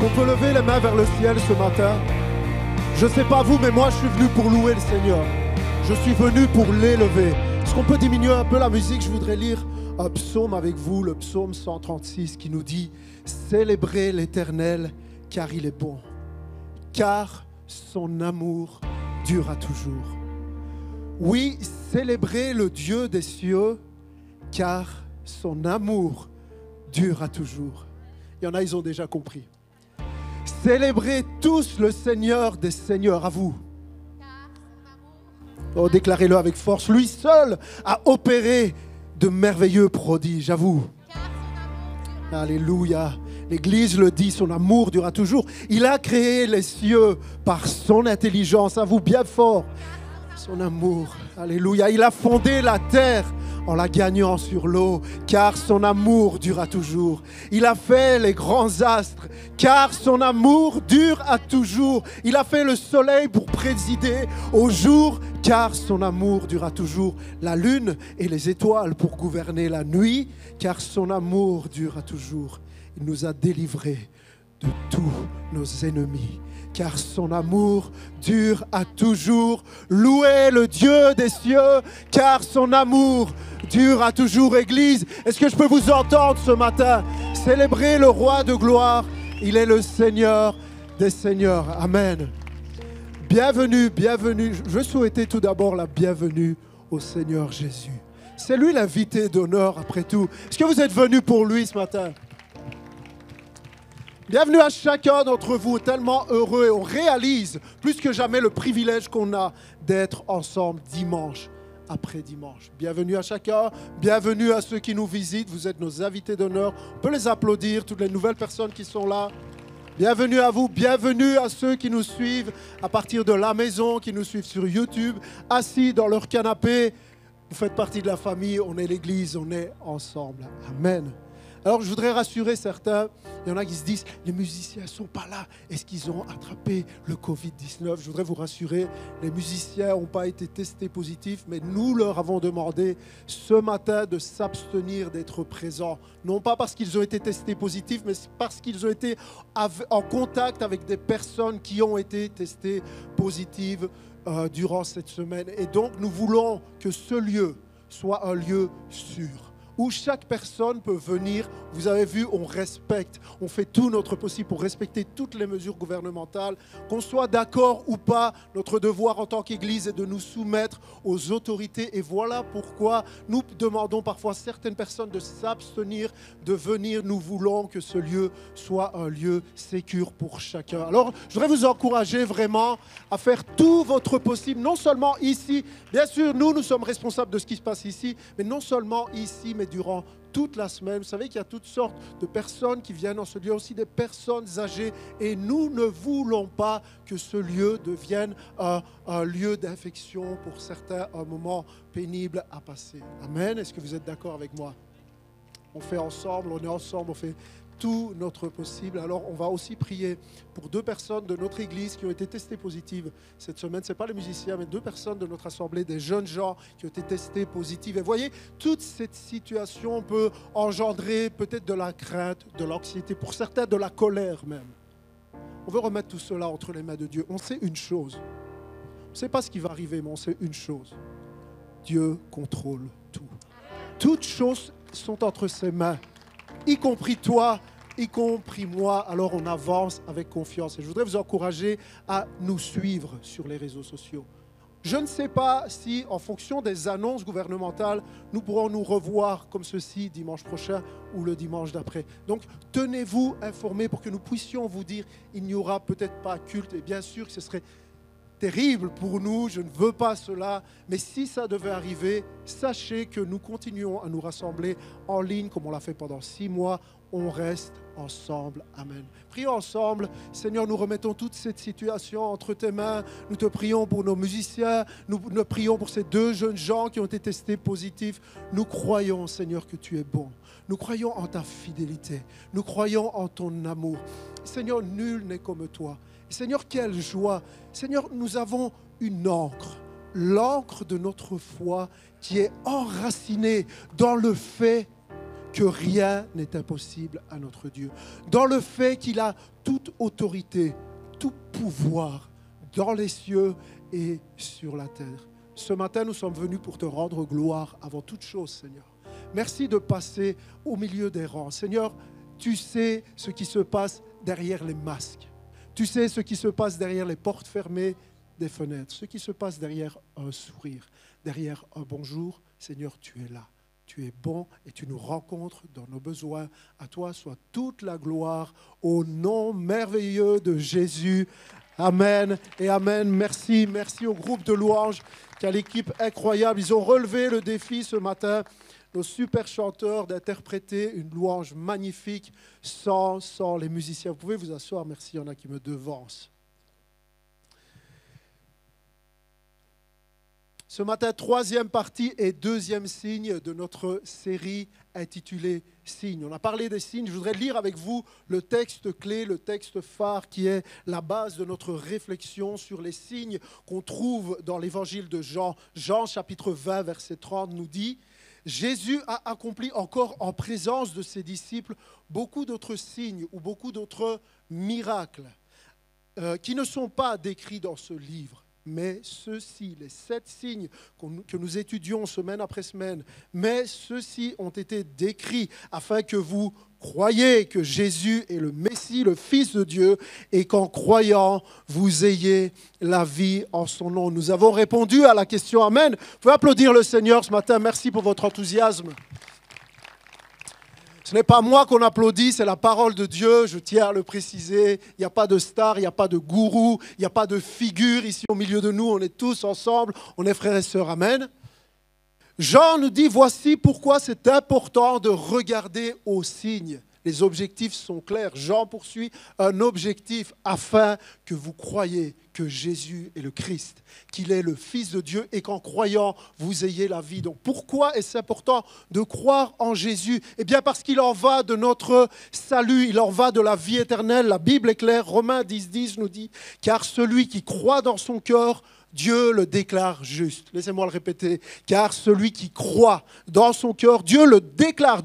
On peut lever les mains vers le ciel ce matin. Je ne sais pas vous, mais moi je suis venu pour louer le Seigneur. Je suis venu pour l'élever. Est-ce qu'on peut diminuer un peu la musique? Je voudrais lire un psaume avec vous, le psaume 136 qui nous dit « Célébrez l'Éternel car il est bon, car son amour dure à toujours. » Oui, célébrez le Dieu des cieux car son amour dure à toujours. Il y en a, ils ont déjà compris. Célébrez tous le Seigneur des seigneurs, à vous. Oh, déclarez-le avec force. Lui seul a opéré de merveilleux prodiges, à vous. Alléluia. L'Église le dit, son amour durera toujours. Il a créé les cieux par son intelligence, à vous, bien fort. Son amour, alléluia. Il a fondé la terre en la gagnant sur l'eau, car son amour dura toujours. Il a fait les grands astres, car son amour dure à toujours. Il a fait le soleil pour présider au jour, car son amour dura toujours. La lune et les étoiles pour gouverner la nuit, car son amour dure à toujours. Il nous a délivrés de tous nos ennemis, car son amour dure à toujours. Louez le Dieu des cieux, car son amour dure à toujours. Église, est-ce que je peux vous entendre ce matin? Célébrez le roi de gloire. Il est le Seigneur des seigneurs. Amen. Bienvenue, bienvenue. Je veux souhaiter tout d'abord la bienvenue au Seigneur Jésus. C'est lui l'invité d'honneur après tout. Est-ce que vous êtes venus pour lui ce matin? Bienvenue à chacun d'entre vous, tellement heureux et on réalise plus que jamais le privilège qu'on a d'être ensemble dimanche après dimanche. Bienvenue à chacun, bienvenue à ceux qui nous visitent, vous êtes nos invités d'honneur. On peut les applaudir, toutes les nouvelles personnes qui sont là. Bienvenue à vous, bienvenue à ceux qui nous suivent à partir de la maison, qui nous suivent sur YouTube, assis dans leur canapé. Vous faites partie de la famille, on est l'Église, on est ensemble. Amen. Alors, je voudrais rassurer certains. Il y en a qui se disent, les musiciens ne sont pas là. Est-ce qu'ils ont attrapé le Covid-19? Je voudrais vous rassurer, les musiciens n'ont pas été testés positifs, mais nous leur avons demandé ce matin de s'abstenir d'être présents. Non pas parce qu'ils ont été testés positifs, mais parce qu'ils ont été en contact avec des personnes qui ont été testées positives durant cette semaine. Et donc, nous voulons que ce lieu soit un lieu sûr, où chaque personne peut venir. Vous avez vu, on respecte, on fait tout notre possible pour respecter toutes les mesures gouvernementales. Qu'on soit d'accord ou pas, notre devoir en tant qu'Église est de nous soumettre aux autorités. Et voilà pourquoi nous demandons parfois à certaines personnes de s'abstenir de venir. Nous voulons que ce lieu soit un lieu sécure pour chacun. Alors, je voudrais vous encourager vraiment à faire tout votre possible, non seulement ici. Bien sûr, nous sommes responsables de ce qui se passe ici, mais non seulement ici, mais durant toute la semaine. Vous savez qu'il y a toutes sortes de personnes qui viennent dans ce lieu, aussi des personnes âgées. Et nous ne voulons pas que ce lieu devienne un lieu d'infection pour certains, un moment pénible à passer. Amen. Est-ce que vous êtes d'accord avec moi? On fait ensemble, on est ensemble, on fait tout notre possible. Alors, on va aussi prier pour 2 personnes de notre Église qui ont été testées positives cette semaine. Ce n'est pas les musiciens, mais 2 personnes de notre assemblée, des jeunes gens qui ont été testés positifs. Et voyez, toute cette situation peut engendrer peut-être de la crainte, de l'anxiété, pour certains de la colère même. On veut remettre tout cela entre les mains de Dieu. On sait une chose. On ne sait pas ce qui va arriver, mais on sait une chose. Dieu contrôle tout. Toutes choses sont entre ses mains, y compris toi, y compris moi. Alors on avance avec confiance. Et je voudrais vous encourager à nous suivre sur les réseaux sociaux. Je ne sais pas si, en fonction des annonces gouvernementales, nous pourrons nous revoir comme ceci dimanche prochain ou le dimanche d'après. Donc, tenez-vous informés pour que nous puissions vous dire, il n'y aura peut-être pas culte. Et bien sûr que ce serait terrible pour nous, je ne veux pas cela, mais si ça devait arriver, sachez que nous continuons à nous rassembler en ligne comme on l'a fait pendant 6 mois, on reste ensemble. Amen. Prions ensemble. Seigneur, nous remettons toute cette situation entre tes mains. Nous te prions pour nos musiciens, nous prions pour ces 2 jeunes gens qui ont été testés positifs. Nous croyons, Seigneur, que tu es bon. Nous croyons en ta fidélité. Nous croyons en ton amour. Seigneur, nul n'est comme toi. Seigneur, quelle joie. Seigneur, nous avons une ancre, l'encre de notre foi qui est enracinée dans le fait que rien n'est impossible à notre Dieu. Dans le fait qu'il a toute autorité, tout pouvoir dans les cieux et sur la terre. Ce matin, nous sommes venus pour te rendre gloire avant toute chose, Seigneur. Merci de passer au milieu des rangs. Seigneur, tu sais ce qui se passe derrière les masques. Tu sais ce qui se passe derrière les portes fermées des fenêtres, ce qui se passe derrière un sourire, derrière un bonjour. Seigneur, tu es là. Tu es bon et tu nous rencontres dans nos besoins. À toi soit toute la gloire au nom merveilleux de Jésus. Amen et amen. Merci au groupe de louanges, qui a l'équipe incroyable. Ils ont relevé le défi ce matin, nos super chanteurs, d'interpréter une louange magnifique sans les musiciens. Vous pouvez vous asseoir, merci, il y en a qui me devancent. Ce matin, troisième partie et deuxième signe de notre série intitulée « Signes ». On a parlé des signes. Je voudrais lire avec vous le texte clé, le texte phare qui est la base de notre réflexion sur les signes qu'on trouve dans l'évangile de Jean. Jean, chapitre 20, verset 30, nous dit « Jésus a accompli encore en présence de ses disciples beaucoup d'autres signes ou beaucoup d'autres miracles qui ne sont pas décrits dans ce livre. » Mais ceux-ci, les 7 signes que nous étudions semaine après semaine, mais ceux-ci ont été décrits afin que vous croyiez que Jésus est le Messie, le Fils de Dieu, et qu'en croyant, vous ayez la vie en son nom. Nous avons répondu à la question. Amen. Vous pouvez applaudir le Seigneur ce matin. Merci pour votre enthousiasme. Ce n'est pas moi qu'on applaudit, c'est la parole de Dieu, je tiens à le préciser. Il n'y a pas de star, il n'y a pas de gourou, il n'y a pas de figure ici au milieu de nous. On est tous ensemble, on est frères et sœurs. Amen. Jean nous dit, voici pourquoi c'est important de regarder aux signes. Les objectifs sont clairs. Jean poursuit un objectif afin que vous croyiez que Jésus est le Christ, qu'il est le Fils de Dieu et qu'en croyant, vous ayez la vie. Donc pourquoi est-ce important de croire en Jésus? Eh bien parce qu'il en va de notre salut, il en va de la vie éternelle. La Bible est claire, Romains 10 nous dit, car celui qui croit dans son cœur, Dieu le déclare juste. Laissez-moi le répéter. Car celui qui croit dans son cœur, Dieu le déclare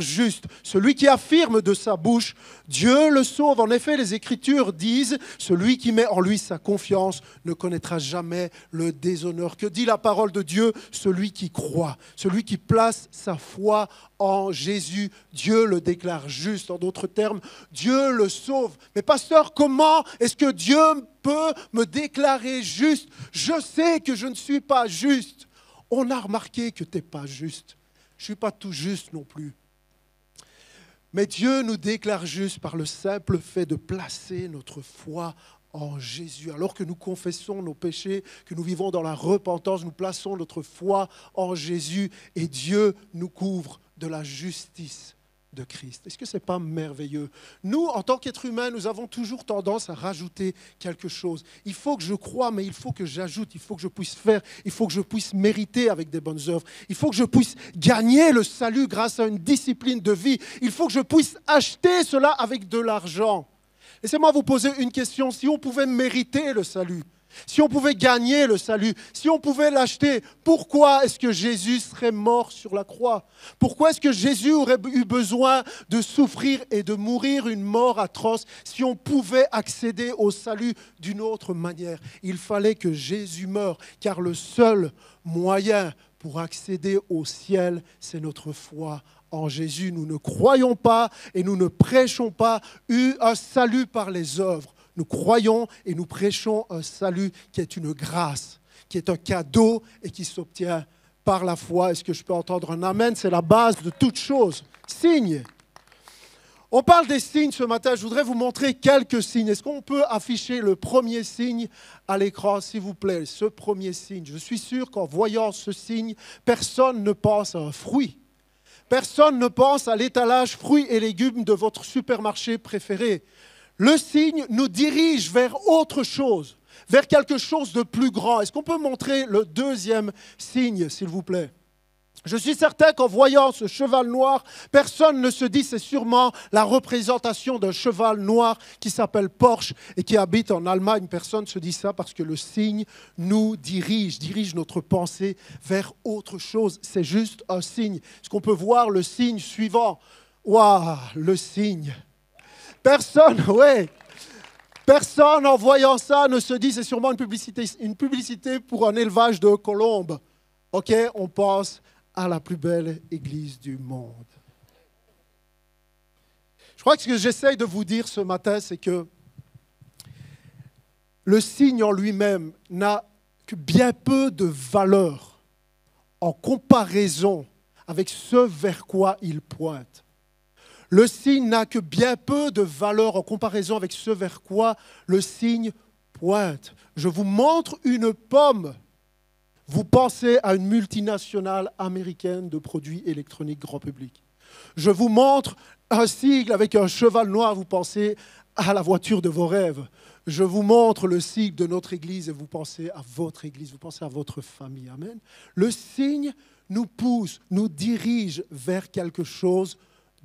juste. Celui qui affirme de sa bouche, Dieu le sauve. En effet, les Écritures disent, celui qui met en lui sa confiance ne connaîtra jamais le déshonneur. Que dit la parole de Dieu? Celui qui croit, celui qui place sa foi en Jésus, Dieu le déclare juste. En d'autres termes, Dieu le sauve. Mais pasteur, comment est-ce que Dieu peut me déclarer juste? Je sais que je ne suis pas juste. On a remarqué que tu n'es pas juste. Je ne suis pas tout juste non plus. Mais Dieu nous déclare juste par le simple fait de placer notre foi en Jésus. Alors que nous confessons nos péchés, que nous vivons dans la repentance, nous plaçons notre foi en Jésus et Dieu nous couvre de la justice de Christ. Est-ce que ce n'est pas merveilleux? Nous, en tant qu'êtres humains, nous avons toujours tendance à rajouter quelque chose. Il faut que je croie, mais il faut que j'ajoute, il faut que je puisse faire, il faut que je puisse mériter avec des bonnes œuvres. Il faut que je puisse gagner le salut grâce à une discipline de vie. Il faut que je puisse acheter cela avec de l'argent. Laissez-moi vous poser une question. Si on pouvait mériter le salut, si on pouvait gagner le salut, si on pouvait l'acheter, pourquoi est-ce que Jésus serait mort sur la croix? Pourquoi est-ce que Jésus aurait eu besoin de souffrir et de mourir une mort atroce si on pouvait accéder au salut d'une autre manière? Il fallait que Jésus meure, car le seul moyen pour accéder au ciel, c'est notre foi en Jésus. Nous ne croyons pas et nous ne prêchons pas un salut par les œuvres. Nous croyons et nous prêchons un salut qui est une grâce, qui est un cadeau et qui s'obtient par la foi. Est-ce que je peux entendre un amen? C'est la base de toute chose. Signes. On parle des signes ce matin. Je voudrais vous montrer quelques signes. Est-ce qu'on peut afficher le premier signe à l'écran, s'il vous plaît? Ce premier signe. Je suis sûr qu'en voyant ce signe, personne ne pense à un fruit. Personne ne pense à l'étalage fruits et légumes de votre supermarché préféré. Le signe nous dirige vers autre chose, vers quelque chose de plus grand. Est-ce qu'on peut montrer le deuxième signe, s'il vous plaît? Je suis certain qu'en voyant ce cheval noir, personne ne se dit c'est sûrement la représentation d'un cheval noir qui s'appelle Porsche et qui habite en Allemagne. Personne ne se dit ça parce que le signe nous dirige notre pensée vers autre chose. C'est juste un signe. Est-ce qu'on peut voir le signe suivant? Waouh, le signe. Personne en voyant ça ne se dit c'est sûrement une publicité pour un élevage de colombes. Ok, on pense à la plus belle église du monde. Je crois que ce que j'essaye de vous dire ce matin, c'est que le signe en lui-même n'a que bien peu de valeur en comparaison avec ce vers quoi il pointe. Le signe n'a que bien peu de valeur en comparaison avec ce vers quoi le signe pointe. Je vous montre une pomme. Vous pensez à une multinationale américaine de produits électroniques grand public. Je vous montre un sigle avec un cheval noir, vous pensez à la voiture de vos rêves. Je vous montre le sigle de notre église et vous pensez à votre église, vous pensez à votre famille. Amen. Le signe nous pousse, nous dirige vers quelque chose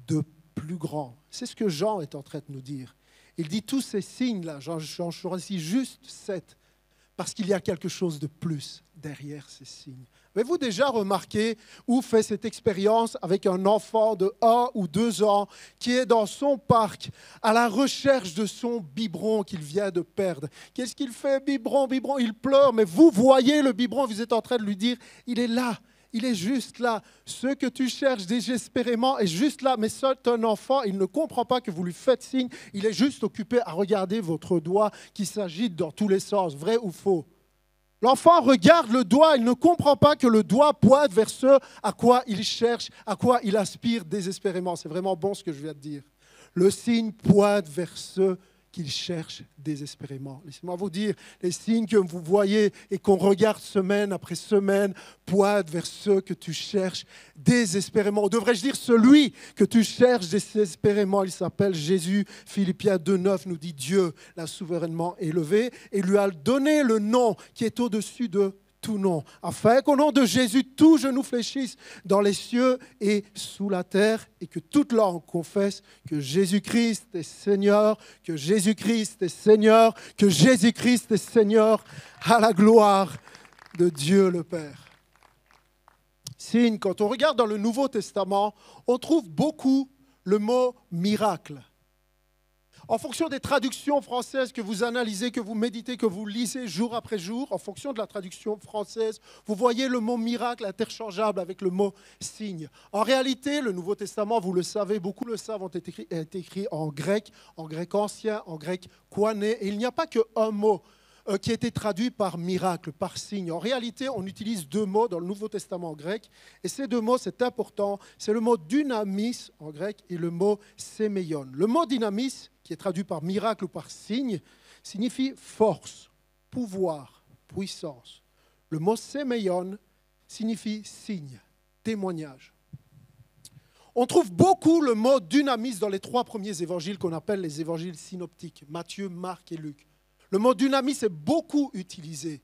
de plus grand. C'est ce que Jean est en train de nous dire. Il dit tous ces signes-là, j'en choisis juste 7. Parce qu'il y a quelque chose de plus derrière ces signes. Avez-vous déjà remarqué ou fait cette expérience avec un enfant de 1 ou 2 ans qui est dans son parc à la recherche de son biberon qu'il vient de perdre? Qu'est-ce qu'il fait? Biberon, biberon, il pleure, mais vous voyez le biberon, vous êtes en train de lui dire, il est là. Il est juste là. Ce que tu cherches désespérément est juste là. Mais c'est un enfant, il ne comprend pas que vous lui faites signe. Il est juste occupé à regarder votre doigt qui s'agite dans tous les sens. Vrai ou faux? L'enfant regarde le doigt, il ne comprend pas que le doigt pointe vers ce à quoi il cherche, à quoi il aspire désespérément. C'est vraiment bon ce que je viens de dire. Le signe pointe vers ce qu'il cherche désespérément. Laissez-moi vous dire, les signes que vous voyez et qu'on regarde semaine après semaine pointent vers ceux que tu cherches désespérément. Ou devrais-je dire celui que tu cherches désespérément? Il s'appelle Jésus. Philippiens 2,9 nous dit Dieu l'a souverainement élevé et lui a donné le nom qui est au-dessus de tout nom, afin qu'au nom de Jésus, tout genou fléchisse dans les cieux et sous la terre, et que toute langue confesse que Jésus-Christ est Seigneur, que Jésus-Christ est Seigneur, que Jésus-Christ est Seigneur, à la gloire de Dieu le Père. Signe, quand on regarde dans le Nouveau Testament, on trouve beaucoup le mot miracle. En fonction des traductions françaises que vous analysez, que vous méditez, que vous lisez jour après jour, en fonction de la traduction française, vous voyez le mot miracle interchangeable avec le mot signe. En réalité, le Nouveau Testament, vous le savez, beaucoup le savent, est écrit en grec ancien, en grec koiné, et il n'y a pas qu'un mot qui a été traduit par miracle, par signe. En réalité, on utilise 2 mots dans le Nouveau Testament grec, et ces 2 mots, c'est important, c'est le mot dynamis en grec et le mot séméion. Le mot dynamis, qui est traduit par miracle ou par signe, signifie force, pouvoir, puissance. Le mot séméion signifie signe, témoignage. On trouve beaucoup le mot dynamis dans les 3 premiers évangiles qu'on appelle les évangiles synoptiques, Matthieu, Marc et Luc. Le mot dynamis est beaucoup utilisé.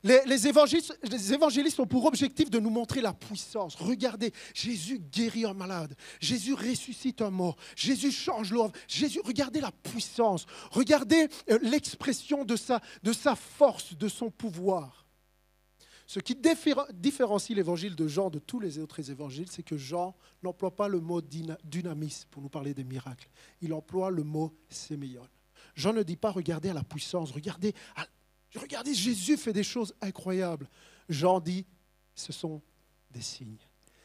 Les évangélistes ont pour objectif de nous montrer la puissance. Regardez, Jésus guérit un malade, Jésus ressuscite un mort, Jésus change l'eau. Regardez la puissance, regardez l'expression de sa force, de son pouvoir. Ce qui différencie l'évangile de Jean de tous les autres évangiles, c'est que Jean n'emploie pas le mot dynamis pour nous parler des miracles. Il emploie le mot séméion. Jean ne dit pas regardez à la puissance, regardez, Jésus fait des choses incroyables. Jean dit ce sont des signes,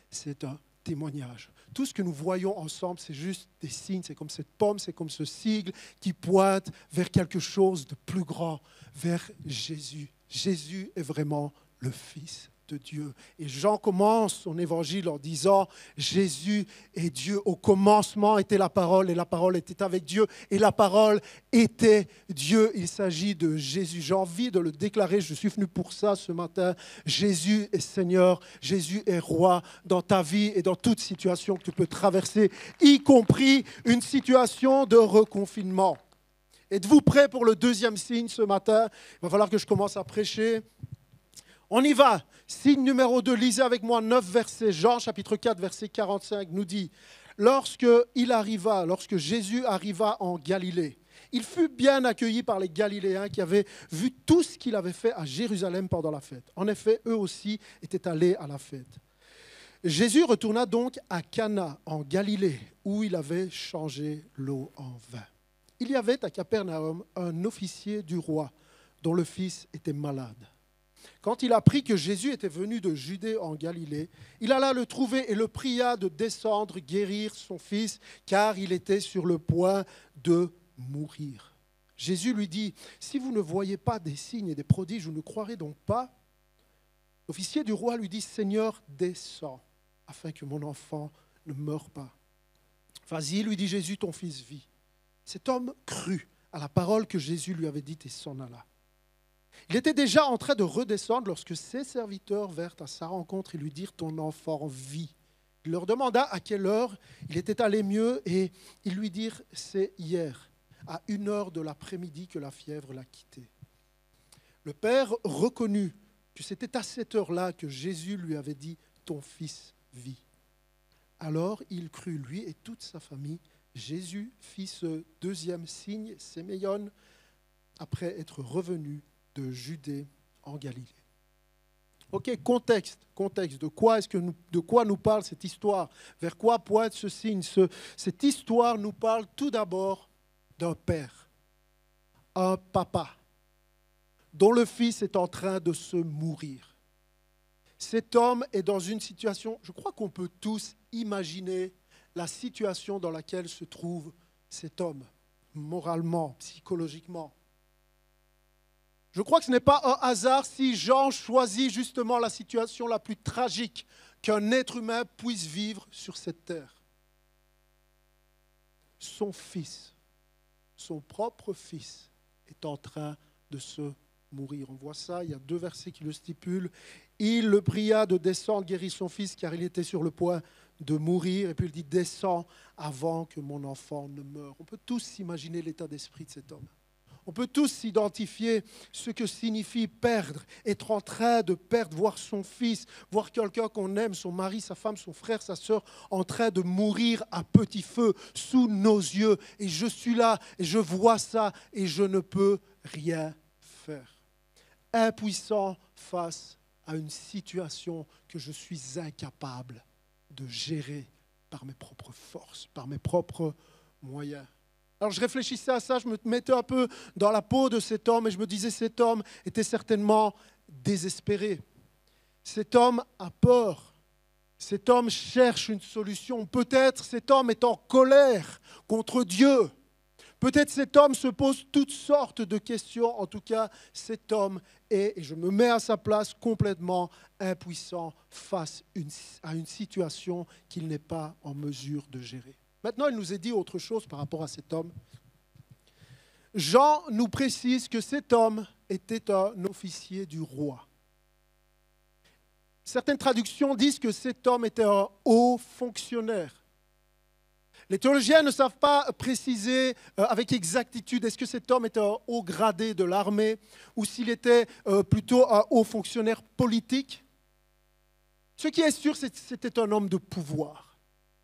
c'est un témoignage. Tout ce que nous voyons ensemble, c'est juste des signes, c'est comme cette pomme, c'est comme ce sigle qui pointe vers quelque chose de plus grand, vers Jésus. Jésus est vraiment le Fils de Dieu. Et Jean commence son évangile en disant Jésus est Dieu. Au commencement était la parole et la parole était avec Dieu et la parole était Dieu. Il s'agit de Jésus. J'ai envie de le déclarer, je suis venu pour ça ce matin. Jésus est Seigneur, Jésus est roi dans ta vie et dans toute situation que tu peux traverser, y compris une situation de reconfinement. Êtes-vous prêts pour le 2e signe ce matin? Il va falloir que je commence à prêcher. On y va. Signe numéro 2, lisez avec moi 9 versets. Jean chapitre 4, verset 45 nous dit, lorsque Jésus arriva en Galilée, il fut bien accueilli par les Galiléens qui avaient vu tout ce qu'il avait fait à Jérusalem pendant la fête. En effet, eux aussi étaient allés à la fête. Jésus retourna donc à Cana, en Galilée, où il avait changé l'eau en vin. Il y avait à Capernaum un officier du roi dont le fils était malade. Quand il apprit que Jésus était venu de Judée en Galilée, il alla le trouver et le pria de descendre guérir son fils, car il était sur le point de mourir. Jésus lui dit, « Si vous ne voyez pas des signes et des prodiges, vous ne croirez donc pas ?» L'officier du roi lui dit, « Seigneur, descends, afin que mon enfant ne meure pas. » « Vas-y, lui dit Jésus, ton fils vit. » Cet homme crut à la parole que Jésus lui avait dite et s'en alla. Il était déjà en train de redescendre lorsque ses serviteurs vinrent à sa rencontre et lui dirent « Ton enfant vit. » Il leur demanda à quelle heure il était allé mieux et ils lui dirent « C'est hier, à 1h de l'après-midi que la fièvre l'a quitté. » Le père reconnut que c'était à cette heure-là que Jésus lui avait dit « Ton fils vit. » Alors il crut, lui et toute sa famille. Jésus fit ce deuxième signe, séméion, après être revenu de Judée en Galilée. Ok, contexte. De quoi nous parle cette histoire? Vers quoi pointe ce signe? Cette histoire nous parle tout d'abord d'un père, un papa, dont le fils est en train de se mourir. Cet homme est dans une situation, je crois qu'on peut tous imaginer la situation dans laquelle se trouve cet homme, moralement, psychologiquement. Je crois que ce n'est pas un hasard si Jean choisit justement la situation la plus tragique qu'un être humain puisse vivre sur cette terre. Son fils, son propre fils, est en train de se mourir. On voit ça, il y a 2 versets qui le stipulent. Il le pria de descendre, guérir son fils, car il était sur le point de mourir. Et puis il dit, descends avant que mon enfant ne meure. On peut tous s'imaginer l'état d'esprit de cet homme. On peut tous s'identifier ce que signifie perdre, être en train de perdre, voir son fils, voir quelqu'un qu'on aime, son mari, sa femme, son frère, sa sœur, en train de mourir à petit feu, sous nos yeux. Et je suis là, et je vois ça, et je ne peux rien faire. Impuissant face à une situation que je suis incapable de gérer par mes propres forces, par mes propres moyens. Alors je réfléchissais à ça, je me mettais un peu dans la peau de cet homme et je me disais cet homme était certainement désespéré. Cet homme a peur. Cet homme cherche une solution. Peut-être cet homme est en colère contre Dieu. Peut-être cet homme se pose toutes sortes de questions. En tout cas, cet homme est, et je me mets à sa place, complètement impuissant face à une situation qu'il n'est pas en mesure de gérer. Maintenant, il nous est dit autre chose par rapport à cet homme. Jean nous précise que cet homme était un officier du roi. Certaines traductions disent que cet homme était un haut fonctionnaire. Les théologiens ne savent pas préciser avec exactitude est-ce que cet homme était un haut gradé de l'armée ou s'il était plutôt un haut fonctionnaire politique. Ce qui est sûr, c'est que c'était un homme de pouvoir.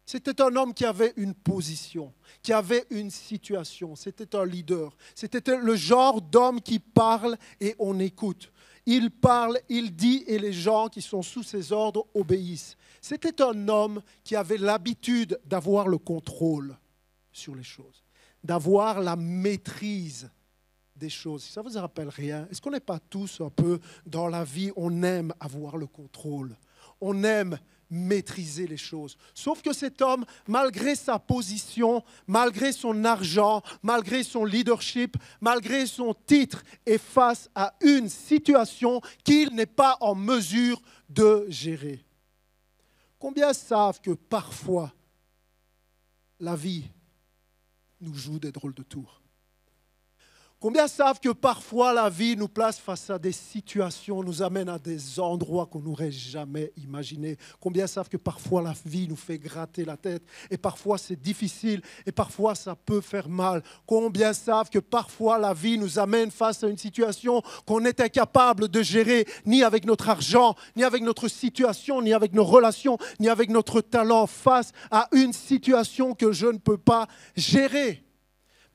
C'était un homme qui avait une position, qui avait une situation. C'était un leader. C'était le genre d'homme qui parle et on écoute. Il parle, il dit et les gens qui sont sous ses ordres obéissent. C'était un homme qui avait l'habitude d'avoir le contrôle sur les choses, d'avoir la maîtrise des choses. Ça ne vous rappelle rien? Est-ce qu'on n'est pas tous un peu dans la vie, on aime avoir le contrôle, on aime maîtriser les choses. Sauf que cet homme, malgré sa position, malgré son argent, malgré son leadership, malgré son titre, est face à une situation qu'il n'est pas en mesure de gérer. Combien savent que parfois, la vie nous joue des drôles de tours? Combien savent que parfois la vie nous place face à des situations, nous amène à des endroits qu'on n'aurait jamais imaginés? Combien savent que parfois la vie nous fait gratter la tête et parfois c'est difficile et parfois ça peut faire mal? Combien savent que parfois la vie nous amène face à une situation qu'on n'est incapable de gérer, ni avec notre argent, ni avec notre situation, ni avec nos relations, ni avec notre talent, face à une situation que je ne peux pas gérer?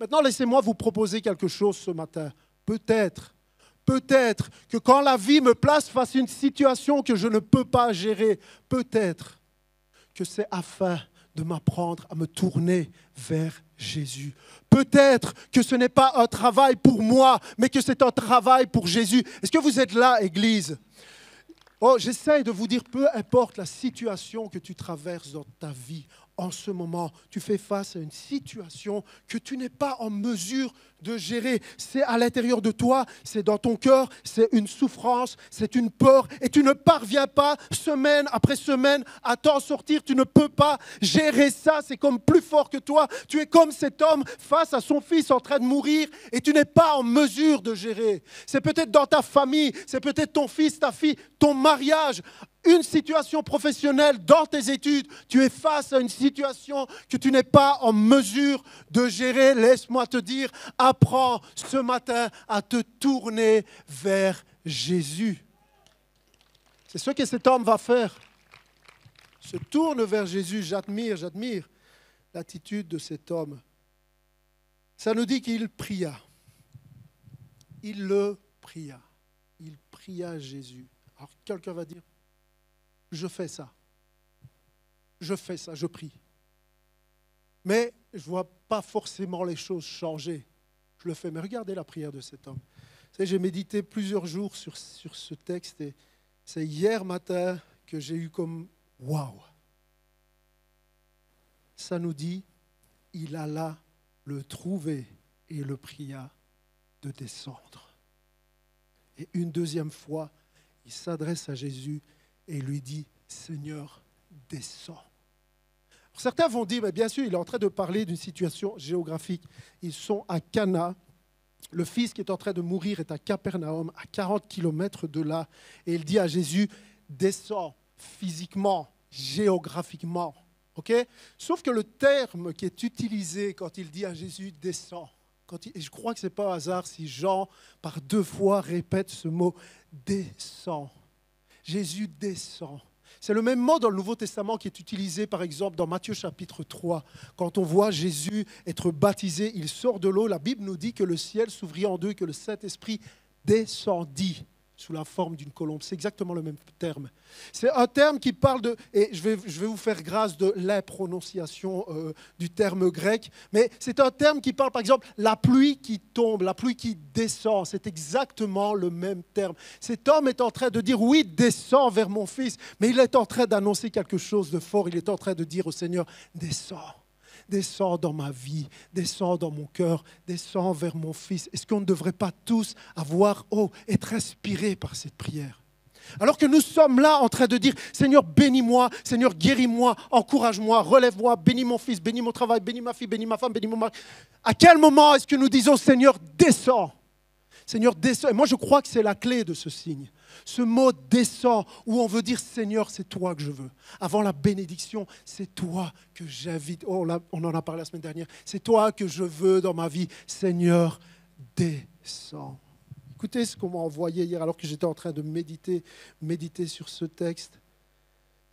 Maintenant, laissez-moi vous proposer quelque chose ce matin. Peut-être que quand la vie me place face à une situation que je ne peux pas gérer, peut-être que c'est afin de m'apprendre à me tourner vers Jésus. Peut-être que ce n'est pas un travail pour moi, mais que c'est un travail pour Jésus. Est-ce que vous êtes là, Église? Oh, j'essaie de vous dire, peu importe la situation que tu traverses dans ta vie, en ce moment, tu fais face à une situation que tu n'es pas en mesure de gérer. C'est à l'intérieur de toi, c'est dans ton cœur, c'est une souffrance, c'est une peur et tu ne parviens pas semaine après semaine à t'en sortir. Tu ne peux pas gérer ça, c'est comme plus fort que toi. Tu es comme cet homme face à son fils en train de mourir et tu n'es pas en mesure de gérer. C'est peut-être dans ta famille, c'est peut-être ton fils, ta fille, ton mariage, une situation professionnelle, dans tes études, tu es face à une situation que tu n'es pas en mesure de gérer. Laisse-moi te dire, apprends ce matin à te tourner vers Jésus. C'est ce que cet homme va faire. Se tourne vers Jésus. J'admire l'attitude de cet homme. Ça nous dit qu'il pria. Il le pria. Il pria Jésus. Alors quelqu'un va dire, je fais ça, je prie. Mais je ne vois pas forcément les choses changer. Je le fais, mais regardez la prière de cet homme. Vous savez, j'ai médité plusieurs jours sur ce texte et c'est hier matin que j'ai eu comme « waouh ». Ça nous dit, il alla le trouver et le pria de descendre. Et une deuxième fois, il s'adresse à Jésus et lui dit, Seigneur, descends. Alors, certains vont dire, mais bien sûr, il est en train de parler d'une situation géographique. Ils sont à Cana. Le fils qui est en train de mourir est à Capernaum, à 40 km de là. Et il dit à Jésus, descends physiquement, géographiquement. Okay? Sauf que le terme qui est utilisé quand il dit à Jésus, descends, et je crois que ce n'est pas un hasard si Jean, par 2 fois, répète ce mot, descends. Jésus descend. C'est le même mot dans le Nouveau Testament qui est utilisé, par exemple, dans Matthieu chapitre 3. Quand on voit Jésus être baptisé, il sort de l'eau. La Bible nous dit que le ciel s'ouvrit en deux et que le Saint-Esprit descendit sous la forme d'une colombe. C'est exactement le même terme. C'est un terme qui parle de, et je vais vous faire grâce de l'imprononciation du terme grec, mais c'est un terme qui parle, par exemple, la pluie qui tombe, la pluie qui descend. C'est exactement le même terme. Cet homme est en train de dire, oui, descends vers mon fils, mais il est en train d'annoncer quelque chose de fort. Il est en train de dire au Seigneur, descends. Descends dans ma vie, descends dans mon cœur, descends vers mon fils. Est-ce qu'on ne devrait pas tous être inspirés par cette prière? Alors que nous sommes là en train de dire, Seigneur, bénis-moi, Seigneur, guéris-moi, encourage-moi, relève-moi, bénis mon fils, bénis mon travail, bénis ma fille, bénis ma femme, bénis mon mari. À quel moment est-ce que nous disons, Seigneur, descends? Seigneur, descends. Et moi, je crois que c'est la clé de ce signe. Ce mot descend, où on veut dire, Seigneur, c'est toi que je veux. Avant la bénédiction, c'est toi que j'invite. Oh, là, on en a parlé la semaine dernière. C'est toi que je veux dans ma vie. Seigneur, descends. Écoutez ce qu'on m'a envoyé hier alors que j'étais en train de méditer sur ce texte.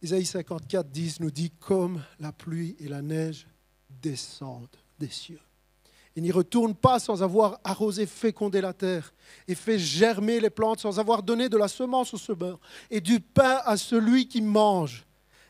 Isaïe 54 nous dit, comme la pluie et la neige descendent des cieux. Il n'y retourne pas sans avoir arrosé, fécondé la terre et fait germer les plantes, sans avoir donné de la semence au semeur et du pain à celui qui mange.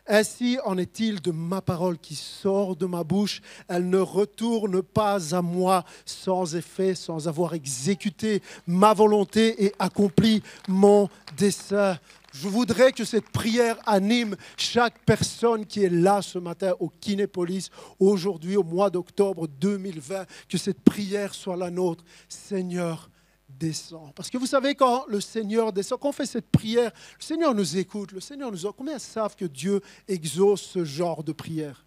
Ainsi en est-il de ma parole qui sort de ma bouche. Elle ne retourne pas à moi sans effet, sans avoir exécuté ma volonté et accompli mon dessein. Je voudrais que cette prière anime chaque personne qui est là ce matin au Kinépolis, aujourd'hui au mois d'octobre 2020, que cette prière soit la nôtre. Seigneur, descends. Parce que vous savez, quand le Seigneur descend, quand on fait cette prière, le Seigneur nous écoute, le Seigneur nous entend. Combien savent que Dieu exauce ce genre de prière?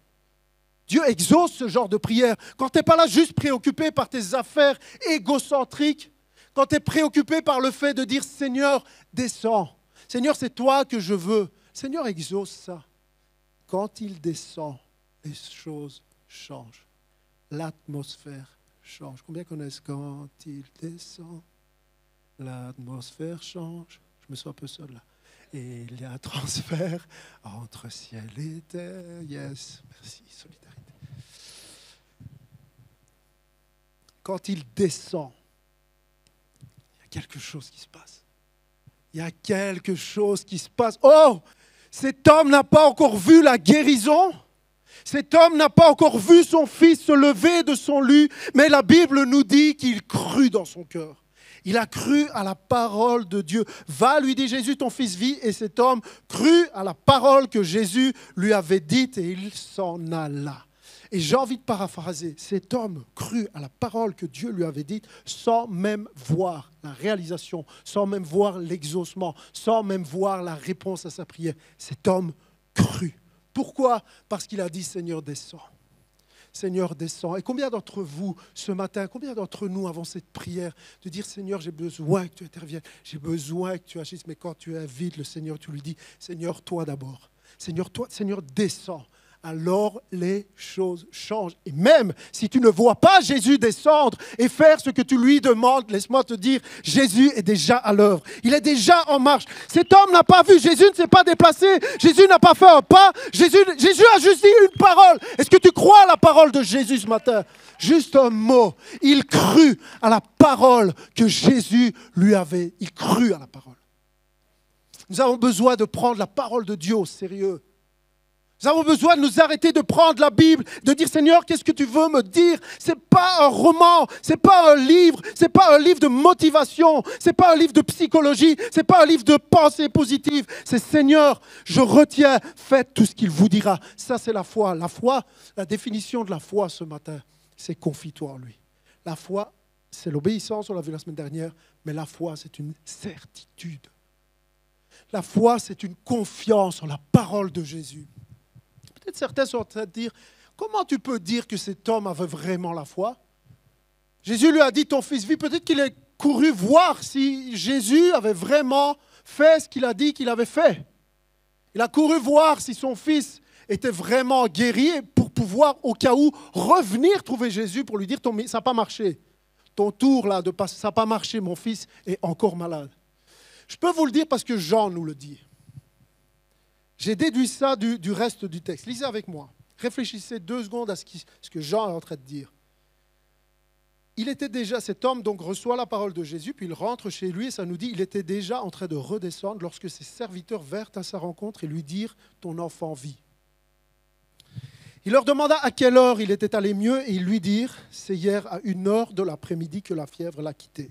Dieu exauce ce genre de prière. Quand tu n'es pas là juste préoccupé par tes affaires égocentriques, quand tu es préoccupé par le fait de dire « Seigneur, descends. Seigneur, c'est toi que je veux. » Seigneur exauce ça. Quand il descend, les choses changent. L'atmosphère change. Combien connaissent quand il descend? L'atmosphère change. Je me sens un peu seul là. Et il y a un transfert entre ciel et terre. Yes, merci, solidarité. Quand il descend, il y a quelque chose qui se passe. Il y a quelque chose qui se passe. Oh, cet homme n'a pas encore vu la guérison. Cet homme n'a pas encore vu son fils se lever de son lit, mais la Bible nous dit qu'il crut dans son cœur. Il a cru à la parole de Dieu. Va, lui dit Jésus, ton fils vit. Et cet homme crut à la parole que Jésus lui avait dite et il s'en alla. Et j'ai envie de paraphraser. Cet homme crut à la parole que Dieu lui avait dite sans même voir la réalisation, sans même voir l'exaucement, sans même voir la réponse à sa prière. Cet homme crut. Pourquoi? Parce qu'il a dit, Seigneur, descends. Seigneur, descends. Et combien d'entre vous, ce matin, combien d'entre nous avons cette prière de dire, Seigneur, j'ai besoin que tu interviennes, j'ai besoin que tu agisses. Mais quand tu invites le Seigneur, tu lui dis, Seigneur, toi d'abord. Seigneur, toi, Seigneur, descends. Alors les choses changent. Et même si tu ne vois pas Jésus descendre et faire ce que tu lui demandes, laisse-moi te dire, Jésus est déjà à l'œuvre. Il est déjà en marche. Cet homme n'a pas vu, Jésus ne s'est pas déplacé, Jésus n'a pas fait un pas, Jésus a juste dit une parole. Est-ce que tu crois à la parole de Jésus ce matin? Juste un mot. Il crut à la parole que Jésus lui avait. Il crut à la parole. Nous avons besoin de prendre la parole de Dieu au sérieux. Nous avons besoin de nous arrêter de prendre la Bible, de dire Seigneur, qu'est-ce que tu veux me dire? Ce n'est pas un roman, ce n'est pas un livre, ce n'est pas un livre de motivation, ce n'est pas un livre de psychologie, ce n'est pas un livre de pensée positive. C'est Seigneur, je retiens, faites tout ce qu'il vous dira. Ça, c'est la foi. La foi, la définition de la foi ce matin, c'est confie-toi en lui. La foi, c'est l'obéissance, on l'a vu la semaine dernière, mais la foi, c'est une certitude. La foi, c'est une confiance en la parole de Jésus. Peut-être certains sont en train de dire, comment tu peux dire que cet homme avait vraiment la foi? Jésus lui a dit, ton fils vit. Peut-être qu'il est couru voir si Jésus avait vraiment fait ce qu'il a dit qu'il avait fait. Il a couru voir si son fils était vraiment guéri pour pouvoir, au cas où, revenir trouver Jésus pour lui dire, ça n'a pas marché. Ton tour là de passer, ça n'a pas marché, mon fils est encore malade. Je peux vous le dire parce que Jean nous le dit. J'ai déduit ça du reste du texte. Lisez avec moi. Réfléchissez 2 secondes à ce que Jean est en train de dire. Il était déjà, cet homme donc reçoit la parole de Jésus, puis il rentre chez lui et ça nous dit, il était déjà en train de redescendre lorsque ses serviteurs vinrent à sa rencontre et lui dirent, ton enfant vit. Il leur demanda à quelle heure il était allé mieux et ils lui dirent, c'est hier à 1h de l'après-midi que la fièvre l'a quitté.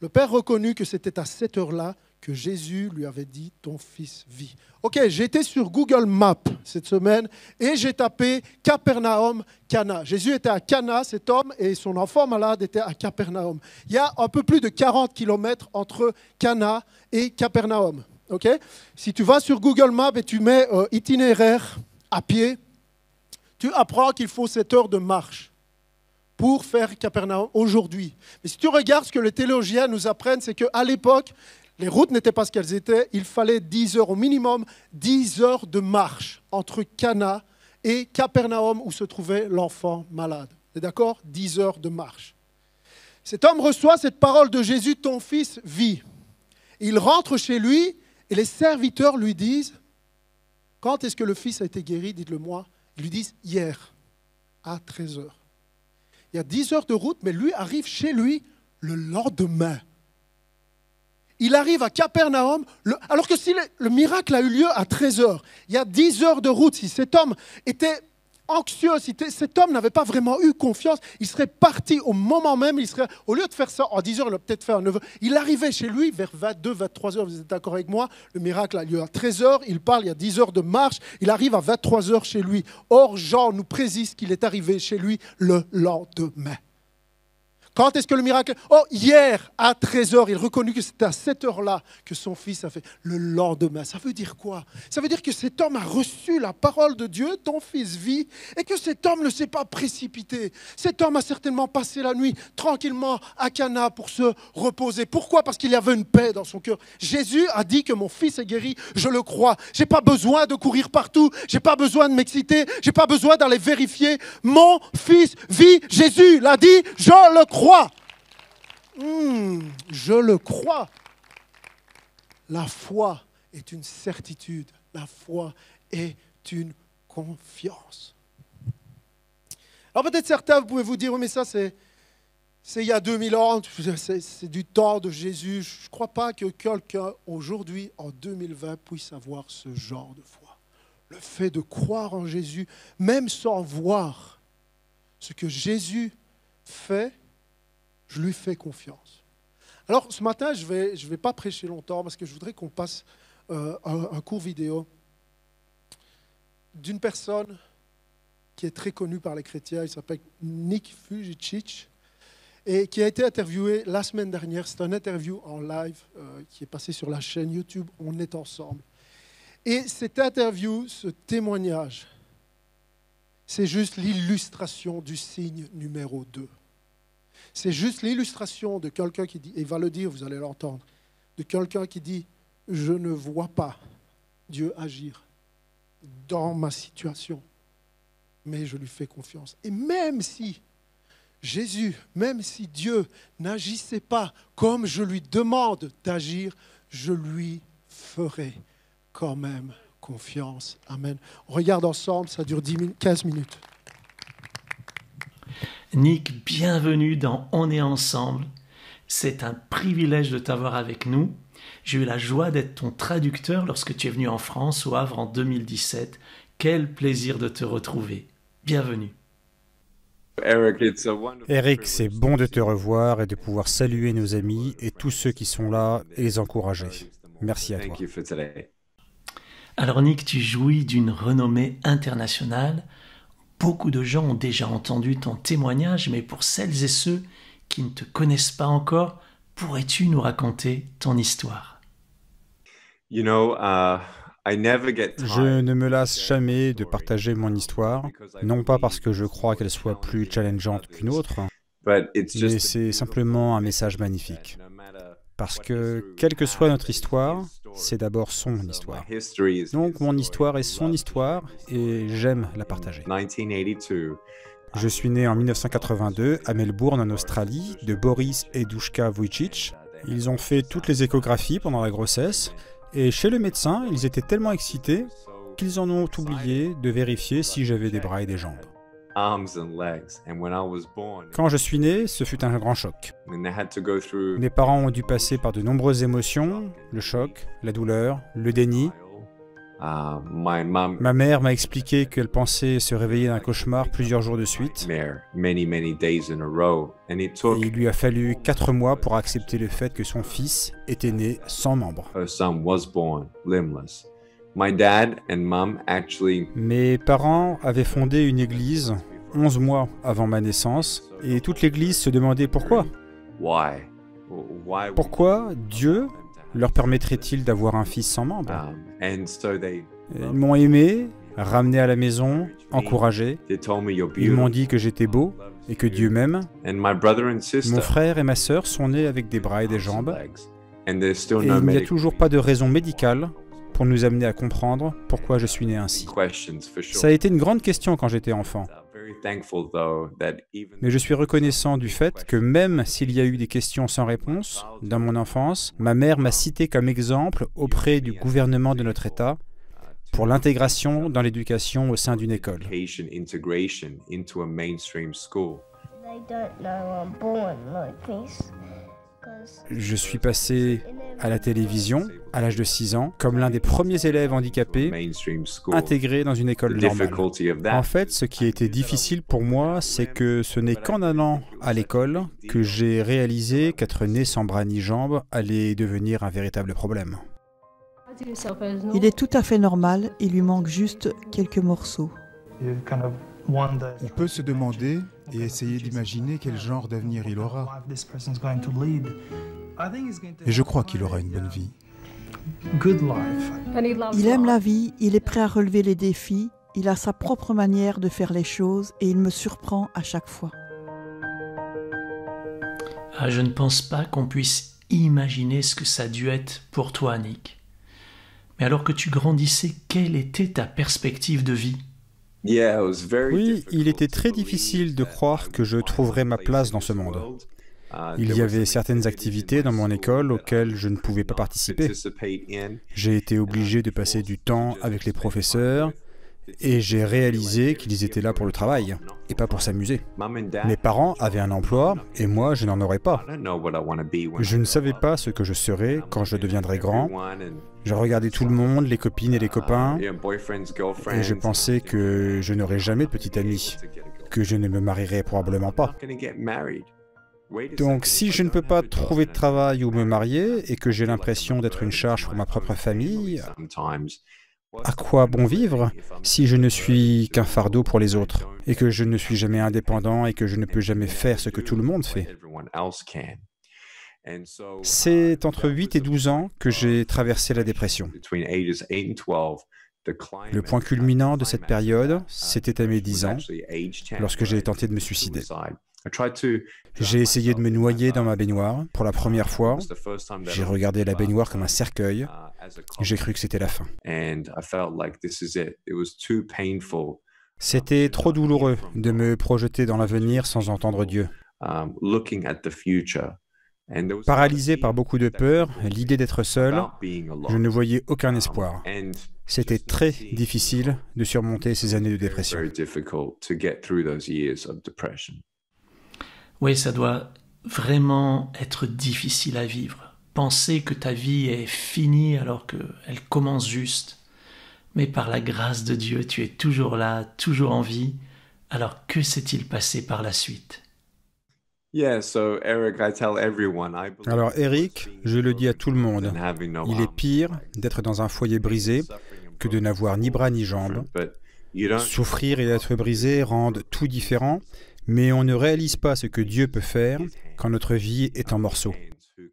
Le père reconnut que c'était à cette heure-là que Jésus lui avait dit, ton fils vit. Ok, j'étais sur Google Maps cette semaine et j'ai tapé Capernaum, Cana. Jésus était à Cana, cet homme, et son enfant malade était à Capernaum. Il y a un peu plus de 40 kilomètres entre Cana et Capernaum. Ok, si tu vas sur Google Maps et tu mets itinéraire à pied, tu apprends qu'il faut 7 heures de marche pour faire Capernaum aujourd'hui. Mais si tu regardes ce que les théologiens nous apprennent, c'est qu'à l'époque, les routes n'étaient pas ce qu'elles étaient. Il fallait 10 heures au minimum, 10 heures de marche entre Cana et Capernaum où se trouvait l'enfant malade. Vous êtes d'accord? 10 heures de marche. Cet homme reçoit cette parole de Jésus, ton fils vit. Il rentre chez lui et les serviteurs lui disent, quand est-ce que le fils a été guéri? Dites-le moi. Ils lui disent, hier, à 13 heures. Il y a 10 heures de route, mais lui arrive chez lui le lendemain. Il arrive à Capernaum, alors que si le miracle a eu lieu à 13 heures, il y a 10 heures de route. Si cet homme était anxieux, si cet homme n'avait pas vraiment eu confiance, il serait parti au moment même, au lieu de faire ça en 10 heures, il a peut-être fait en 9 heures. Il arrivait chez lui vers 22, 23 heures, vous êtes d'accord avec moi? Le miracle a lieu à 13 heures, il parle, il y a 10 heures de marche, il arrive à 23 heures chez lui. Or, Jean nous précise qu'il est arrivé chez lui le lendemain. Quand est-ce que le miracle... Oh, hier, à 13 heures, il reconnut que c'était à cette heure-là que son fils a fait. Le lendemain, ça veut dire quoi? Ça veut dire que cet homme a reçu la parole de Dieu, ton fils vit, et que cet homme ne s'est pas précipité. Cet homme a certainement passé la nuit tranquillement à Cana pour se reposer. Pourquoi? Parce qu'il y avait une paix dans son cœur. Jésus a dit que mon fils est guéri, je le crois. Je n'ai pas besoin de courir partout, je n'ai pas besoin de m'exciter, je n'ai pas besoin d'aller vérifier. Mon fils vit, Jésus l'a dit, je le crois. Je le crois. La foi est une certitude. La foi est une confiance. Alors peut-être certains, vous pouvez vous dire, oui, mais ça c'est il y a 2000 ans, c'est du temps de Jésus. Je ne crois pas que quelqu'un aujourd'hui, en 2020, puisse avoir ce genre de foi. Le fait de croire en Jésus, même sans voir ce que Jésus fait, je lui fais confiance. Alors, ce matin, je vais pas prêcher longtemps parce que je voudrais qu'on passe un court vidéo d'une personne qui est très connue par les chrétiens. Il s'appelle Nick Vujicic et qui a été interviewé la semaine dernière. C'est une interview en live qui est passée sur la chaîne YouTube « On est ensemble ». Et cette interview, ce témoignage, c'est juste l'illustration du signe numéro 2. C'est juste l'illustration de quelqu'un qui dit, et il va le dire, vous allez l'entendre, de quelqu'un qui dit, je ne vois pas Dieu agir dans ma situation, mais je lui fais confiance. Et même si Jésus, même si Dieu n'agissait pas comme je lui demande d'agir, je lui ferai quand même confiance. Amen. On regarde ensemble, ça dure 15 minutes. Nick, bienvenue dans On est ensemble. C'est un privilège de t'avoir avec nous. J'ai eu la joie d'être ton traducteur lorsque tu es venu en France, au Havre, en 2017. Quel plaisir de te retrouver. Bienvenue. Eric, c'est bon de te revoir et de pouvoir saluer nos amis et tous ceux qui sont là et les encourager. Merci à toi. Alors Nick, tu jouis d'une renommée internationale. Beaucoup de gens ont déjà entendu ton témoignage, mais pour celles et ceux qui ne te connaissent pas encore, pourrais-tu nous raconter ton histoire? Je ne me lasse jamais de partager mon histoire, non pas parce que je crois qu'elle soit plus challengeante qu'une autre, mais c'est simplement un message magnifique. Parce que, quelle que soit notre histoire, c'est d'abord son histoire. Donc, mon histoire est son histoire et j'aime la partager. Je suis né en 1982 à Melbourne, en Australie, de Boris et Dushka Vujicic. Ils ont fait toutes les échographies pendant la grossesse et chez le médecin, ils étaient tellement excités qu'ils en ont oublié de vérifier si j'avais des bras et des jambes. Quand je suis né, ce fut un grand choc. Mes parents ont dû passer par de nombreuses émotions, le choc, la douleur, le déni. Ma mère m'a expliqué qu'elle pensait se réveiller d'un cauchemar plusieurs jours de suite. Et il lui a fallu 4 mois pour accepter le fait que son fils était né sans membres. Mes parents avaient fondé une église 11 mois avant ma naissance et toute l'église se demandait pourquoi. Pourquoi Dieu leur permettrait-il d'avoir un fils sans membres? Ils m'ont aimé, ramené à la maison, encouragé. Ils m'ont dit que j'étais beau et que Dieu m'aime. Mon frère et ma sœur sont nés avec des bras et des jambes. Et il n'y a toujours pas de raison médicale pour nous amener à comprendre pourquoi je suis né ainsi. Ça a été une grande question quand j'étais enfant. Mais je suis reconnaissant du fait que même s'il y a eu des questions sans réponse dans mon enfance, ma mère m'a cité comme exemple auprès du gouvernement de notre État pour l'intégration dans l'éducation au sein d'une école. Je suis passé à la télévision à l'âge de 6 ans comme l'un des premiers élèves handicapés intégrés dans une école normale. En fait, ce qui a été difficile pour moi, c'est que ce n'est qu'en allant à l'école que j'ai réalisé qu'être né sans bras ni jambes allait devenir un véritable problème. Il est tout à fait normal, il lui manque juste quelques morceaux. On peut se demander et essayer d'imaginer quel genre d'avenir il aura. Et je crois qu'il aura une bonne vie. Il aime la vie, il est prêt à relever les défis, il a sa propre manière de faire les choses et il me surprend à chaque fois. Ah, je ne pense pas qu'on puisse imaginer ce que ça a dû être pour toi, Nick. Mais alors que tu grandissais, quelle était ta perspective de vie ? Oui, il était très difficile de croire que je trouverais ma place dans ce monde. Il y avait certaines activités dans mon école auxquelles je ne pouvais pas participer. J'ai été obligé de passer du temps avec les professeurs et j'ai réalisé qu'ils étaient là pour le travail et pas pour s'amuser. Mes parents avaient un emploi et moi, je n'en aurais pas. Je ne savais pas ce que je serais quand je deviendrais grand. Je regardais tout le monde, les copines et les copains, et je pensais que je n'aurais jamais de petite amie, que je ne me marierais probablement pas. Donc, si je ne peux pas trouver de travail ou me marier et que j'ai l'impression d'être une charge pour ma propre famille, à quoi bon vivre si je ne suis qu'un fardeau pour les autres et que je ne suis jamais indépendant et que je ne peux jamais faire ce que tout le monde fait? C'est entre 8 et 12 ans que j'ai traversé la dépression. Le point culminant de cette période, c'était à mes 10 ans, lorsque j'ai tenté de me suicider. J'ai essayé de me noyer dans ma baignoire pour la première fois. J'ai regardé la baignoire comme un cercueil. J'ai cru que c'était la fin. C'était trop douloureux de me projeter dans l'avenir sans entendre Dieu. Paralysé par beaucoup de peur, l'idée d'être seul, je ne voyais aucun espoir. C'était très difficile de surmonter ces années de dépression. Oui, ça doit vraiment être difficile à vivre. Penser que ta vie est finie alors qu'elle commence juste. Mais par la grâce de Dieu, tu es toujours là, toujours en vie. Alors que s'est-il passé par la suite? Alors Eric, je le dis à tout le monde, il est pire d'être dans un foyer brisé que de n'avoir ni bras ni jambes. Souffrir et être brisé rendent tout différent, mais on ne réalise pas ce que Dieu peut faire quand notre vie est en morceaux.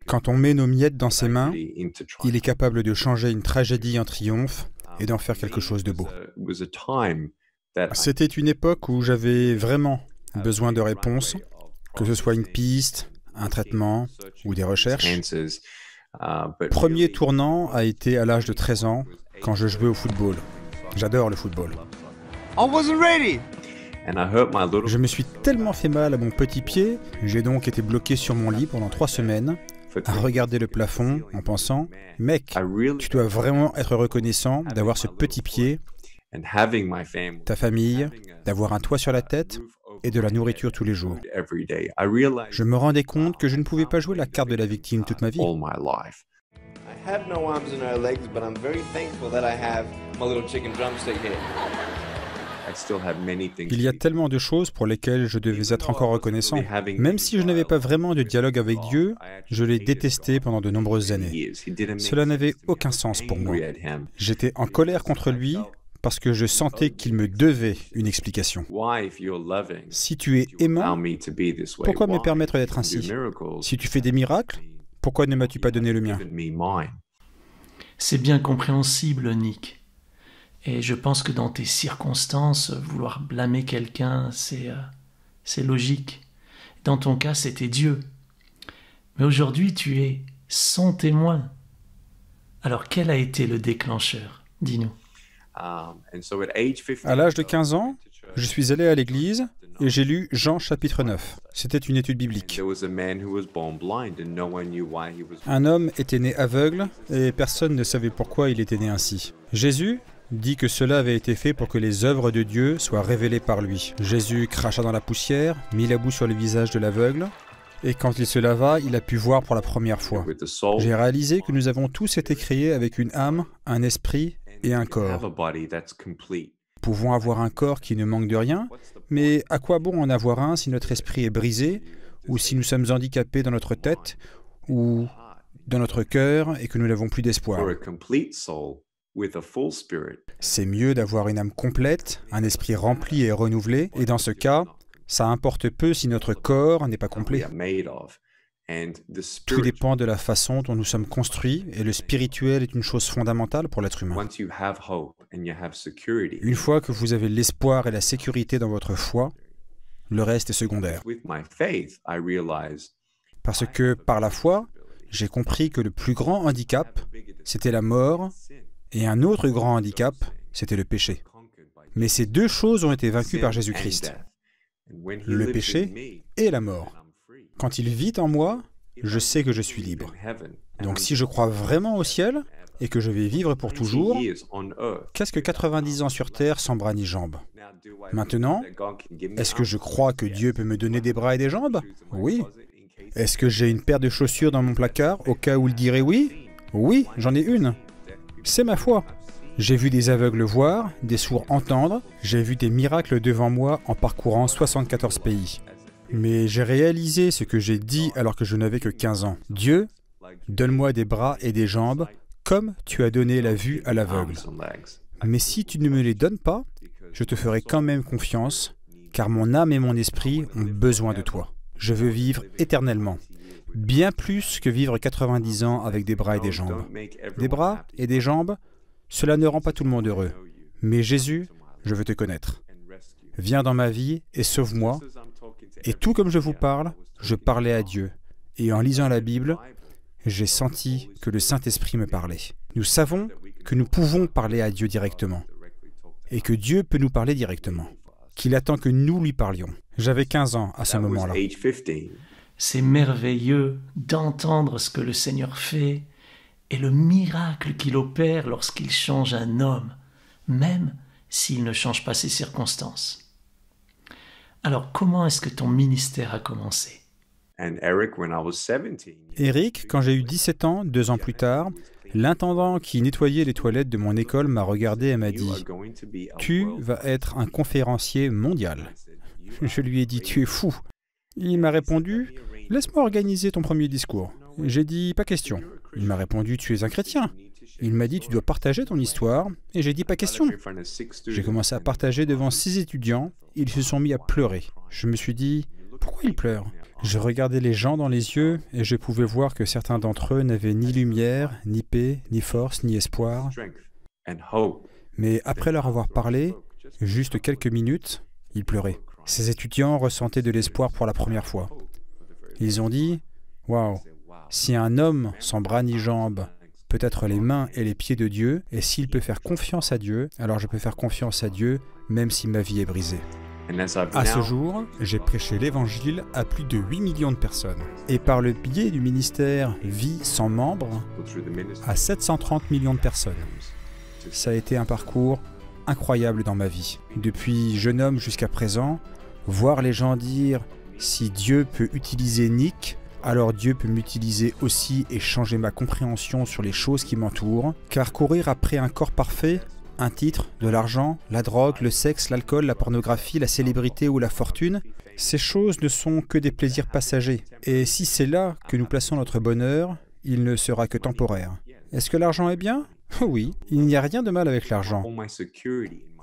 Quand on met nos miettes dans ses mains, il est capable de changer une tragédie en triomphe et d'en faire quelque chose de beau. C'était une époque où j'avais vraiment besoin de réponses, que ce soit une piste, un traitement ou des recherches. Premier tournant a été à l'âge de 13 ans, quand je jouais au football. J'adore le football. Je me suis tellement fait mal à mon petit pied, j'ai donc été bloqué sur mon lit pendant 3 semaines, à regarder le plafond en pensant « Mec, tu dois vraiment être reconnaissant d'avoir ce petit pied, ta famille, d'avoir un toit sur la tête et de la nourriture tous les jours. » Je me rendais compte que je ne pouvais pas jouer la carte de la victime toute ma vie. Il y a tellement de choses pour lesquelles je devais être encore reconnaissant. Même si je n'avais pas vraiment de dialogue avec Dieu, je l'ai détesté pendant de nombreuses années. Cela n'avait aucun sens pour moi. J'étais en colère contre lui parce que je sentais qu'il me devait une explication. Si tu es aimant, pourquoi me permettre d'être ainsi? Si tu fais des miracles, pourquoi ne m'as-tu pas donné le mien? C'est bien compréhensible, Nick. Et je pense que dans tes circonstances, vouloir blâmer quelqu'un, c'est logique. Dans ton cas, c'était Dieu. Mais aujourd'hui, tu es son témoin. Alors, quel a été le déclencheur? Dis-nous. À l'âge de 15 ans, je suis allé à l'église et j'ai lu Jean chapitre 9. C'était une étude biblique. Un homme était né aveugle et personne ne savait pourquoi il était né ainsi. Jésus dit que cela avait été fait pour que les œuvres de Dieu soient révélées par lui. Jésus cracha dans la poussière, mit la boue sur le visage de l'aveugle, et quand il se lava, il a pu voir pour la première fois. J'ai réalisé que nous avons tous été créés avec une âme, un esprit et un corps. Nous pouvons avoir un corps qui ne manque de rien, mais à quoi bon en avoir un si notre esprit est brisé, ou si nous sommes handicapés dans notre tête, ou dans notre cœur, et que nous n'avons plus d'espoir? C'est mieux d'avoir une âme complète, un esprit rempli et renouvelé, et dans ce cas, Ça importe peu si notre corps n'est pas complet. Tout dépend de la façon dont nous sommes construits et le spirituel est une chose fondamentale pour l'être humain. Une fois que vous avez l'espoir et la sécurité dans votre foi, le reste est secondaire. Parce que par la foi, j'ai compris que le plus grand handicap, c'était la mort, et un autre grand handicap, c'était le péché. Mais ces deux choses ont été vaincues par Jésus-Christ, le péché et la mort. Quand il vit en moi, je sais que je suis libre. Donc si je crois vraiment au ciel et que je vais vivre pour toujours, qu'est-ce que 90 ans sur terre sans bras ni jambes? Maintenant, est-ce que je crois que Dieu peut me donner des bras et des jambes? Oui. Est-ce que j'ai une paire de chaussures dans mon placard au cas où il dirait oui? Oui, j'en ai une. C'est ma foi. J'ai vu des aveugles voir, des sourds entendre, j'ai vu des miracles devant moi en parcourant 74 pays. Mais j'ai réalisé ce que j'ai dit alors que je n'avais que 15 ans. Dieu, donne-moi des bras et des jambes, comme tu as donné la vue à l'aveugle. Mais si tu ne me les donnes pas, je te ferai quand même confiance, car mon âme et mon esprit ont besoin de toi. Je veux vivre éternellement, bien plus que vivre 90 ans avec des bras et des jambes. Des bras et des jambes, cela ne rend pas tout le monde heureux. Mais Jésus, je veux te connaître. Viens dans ma vie et sauve-moi. Et tout comme je vous parle, je parlais à Dieu. Et en lisant la Bible, j'ai senti que le Saint-Esprit me parlait. Nous savons que nous pouvons parler à Dieu directement. Et que Dieu peut nous parler directement. Qu'il attend que nous lui parlions. J'avais 15 ans à ce moment-là. C'est merveilleux d'entendre ce que le Seigneur fait et le miracle qu'il opère lorsqu'il change un homme, même s'il ne change pas ses circonstances. Alors, comment est-ce que ton ministère a commencé? Eric, quand j'ai eu 17 ans, 2 ans plus tard, l'intendant qui nettoyait les toilettes de mon école m'a regardé et m'a dit « Tu vas être un conférencier mondial. » Je lui ai dit « Tu es fou. » Il m'a répondu « Laisse-moi organiser ton premier discours. » J'ai dit « Pas question. » Il m'a répondu « Tu es un chrétien. » Il m'a dit « Tu dois partager ton histoire. » Et j'ai dit « Pas question. » J'ai commencé à partager devant 6 étudiants. Ils se sont mis à pleurer. Je me suis dit « Pourquoi ils pleurent ?» Je regardais les gens dans les yeux et je pouvais voir que certains d'entre eux n'avaient ni lumière, ni paix, ni force, ni espoir. Mais après leur avoir parlé, juste quelques minutes, ils pleuraient. Ces étudiants ressentaient de l'espoir pour la première fois. Ils ont dit « Waouh, si un homme sans bras ni jambes peut être les mains et les pieds de Dieu, et s'il peut faire confiance à Dieu, alors je peux faire confiance à Dieu, même si ma vie est brisée. » À ce jour, j'ai prêché l'Évangile à plus de 8 millions de personnes. Et par le biais du ministère Vie sans membres, à 730 millions de personnes. Ça a été un parcours incroyable dans ma vie. Depuis jeune homme jusqu'à présent, voir les gens dire « Si Dieu peut utiliser Nick, alors Dieu peut m'utiliser aussi et changer ma compréhension sur les choses qui m'entourent. Car courir après un corps parfait, un titre, de l'argent, la drogue, le sexe, l'alcool, la pornographie, la célébrité ou la fortune, ces choses ne sont que des plaisirs passagers. Et si c'est là que nous plaçons notre bonheur, il ne sera que temporaire. Est-ce que l'argent est bien? Oui, il n'y a rien de mal avec l'argent.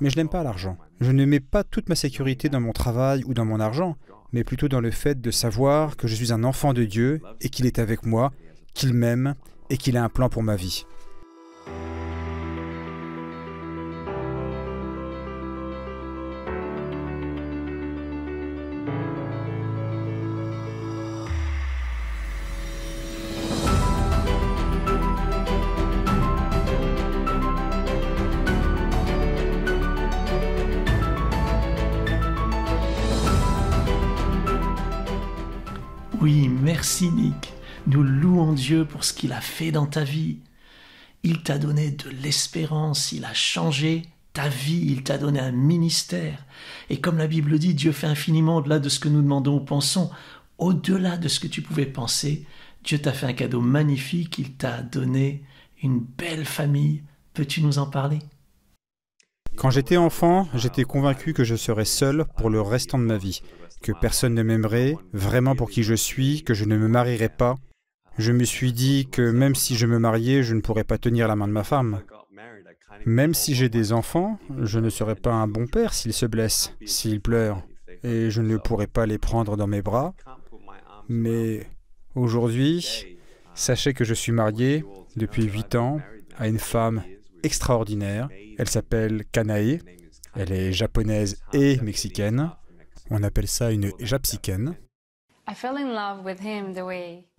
Mais je n'aime pas l'argent. Je ne mets pas toute ma sécurité dans mon travail ou dans mon argent, mais plutôt dans le fait de savoir que je suis un enfant de Dieu et qu'il est avec moi, qu'il m'aime et qu'il a un plan pour ma vie. Oui, merci Nick. Nous louons Dieu pour ce qu'il a fait dans ta vie. Il t'a donné de l'espérance, il a changé ta vie, il t'a donné un ministère. Et comme la Bible dit, Dieu fait infiniment au-delà de ce que nous demandons ou pensons, au-delà de ce que tu pouvais penser. Dieu t'a fait un cadeau magnifique, il t'a donné une belle famille. Peux-tu nous en parler? Quand j'étais enfant, j'étais convaincu que je serais seul pour le restant de ma vie, que personne ne m'aimerait, vraiment pour qui je suis, que je ne me marierais pas. Je me suis dit que même si je me mariais, je ne pourrais pas tenir la main de ma femme. Même si j'ai des enfants, je ne serai pas un bon père s'ils se blessent, s'ils pleurent. et je ne pourrais pas les prendre dans mes bras. Mais aujourd'hui, sachez que je suis marié depuis 8 ans à une femme extraordinaire. Elle s'appelle Kanae. Elle est japonaise et mexicaine. On appelle ça une japsicaine.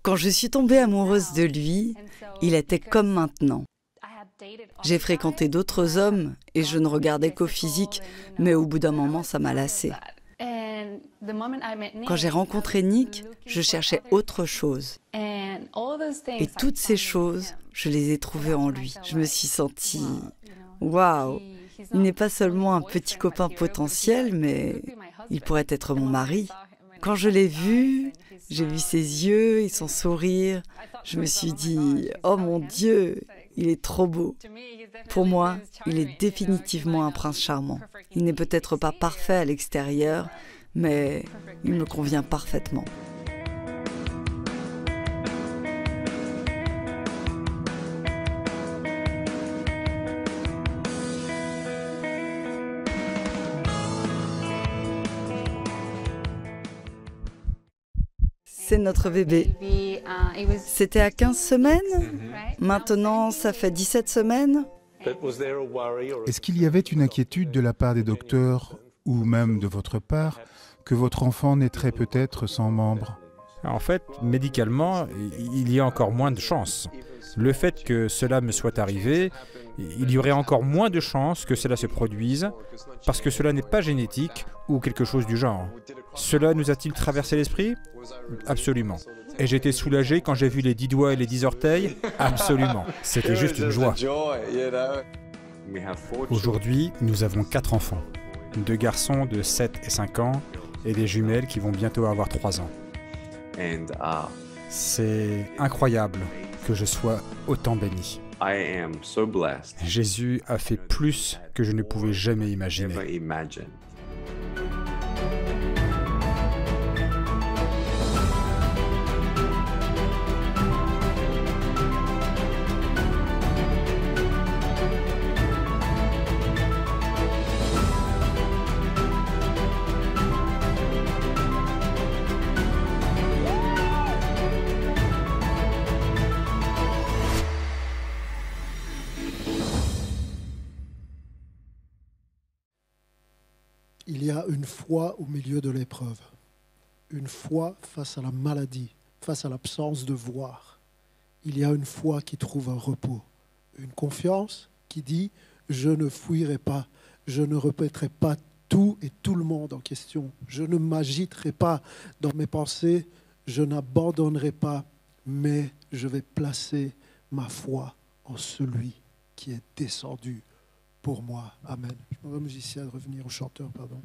Quand je suis tombée amoureuse de lui, il était comme maintenant. J'ai fréquenté d'autres hommes et je ne regardais qu'au physique, mais au bout d'un moment, ça m'a lassée. Quand j'ai rencontré Nick, je cherchais autre chose. Et toutes ces choses, je les ai trouvées en lui. Je me suis sentie, waouh, il n'est pas seulement un petit copain potentiel, mais il pourrait être mon mari. Quand je l'ai vu, j'ai vu ses yeux et son sourire. Je me suis dit, oh mon Dieu, il est trop beau. Pour moi, il est définitivement un prince charmant. Il n'est peut-être pas parfait à l'extérieur, mais il me convient parfaitement. C'est notre bébé. C'était à 15 semaines. Maintenant, ça fait 17 semaines. Est-ce qu'il y avait une inquiétude de la part des docteurs, ou même de votre part, que votre enfant naîtrait peut-être sans membre? En fait, médicalement, il y a encore moins de chances. Le fait que cela me soit arrivé, il y aurait encore moins de chances que cela se produise, parce que cela n'est pas génétique ou quelque chose du genre. Cela nous a-t-il traversé l'esprit? Absolument. Et j'étais soulagé quand j'ai vu les 10 doigts et les 10 orteils? Absolument. C'était juste une joie. Aujourd'hui, nous avons 4 enfants. 2 garçons de 7 et 5 ans et des jumelles qui vont bientôt avoir 3 ans. C'est incroyable que je sois autant béni. Jésus a fait plus que je ne pouvais jamais imaginer. Il y a une foi au milieu de l'épreuve, une foi face à la maladie, face à l'absence de voir. Il y a une foi qui trouve un repos, une confiance qui dit « je ne fuirai pas, je ne répéterai pas tout et tout le monde en question, je ne m'agiterai pas dans mes pensées, je n'abandonnerai pas, mais je vais placer ma foi en celui qui est descendu pour moi. » Amen. Je demande au musicien de revenir, au chanteur, pardon.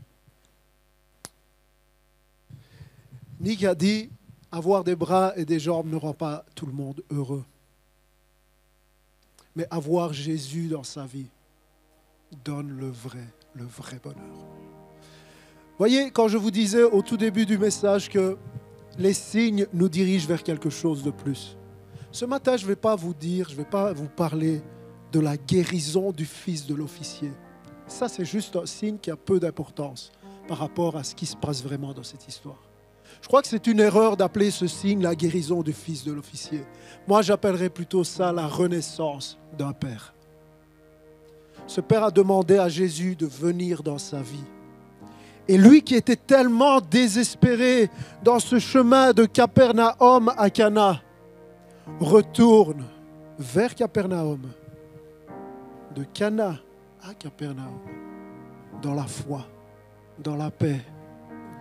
Nick a dit, avoir des bras et des jambes ne rend pas tout le monde heureux. Mais avoir Jésus dans sa vie donne le vrai bonheur. Voyez, quand je vous disais au tout début du message que les signes nous dirigent vers quelque chose de plus. Ce matin, je ne vais pas vous dire, je ne vais pas vous parler de la guérison du fils de l'officier. Ça, c'est juste un signe qui a peu d'importance par rapport à ce qui se passe vraiment dans cette histoire. Je crois que c'est une erreur d'appeler ce signe la guérison du fils de l'officier. Moi, j'appellerais plutôt ça la renaissance d'un père. Ce père a demandé à Jésus de venir dans sa vie. Et lui qui était tellement désespéré dans ce chemin de Capernaum à Cana, retourne vers Capernaum, de Cana à Capernaum, dans la foi, dans la paix,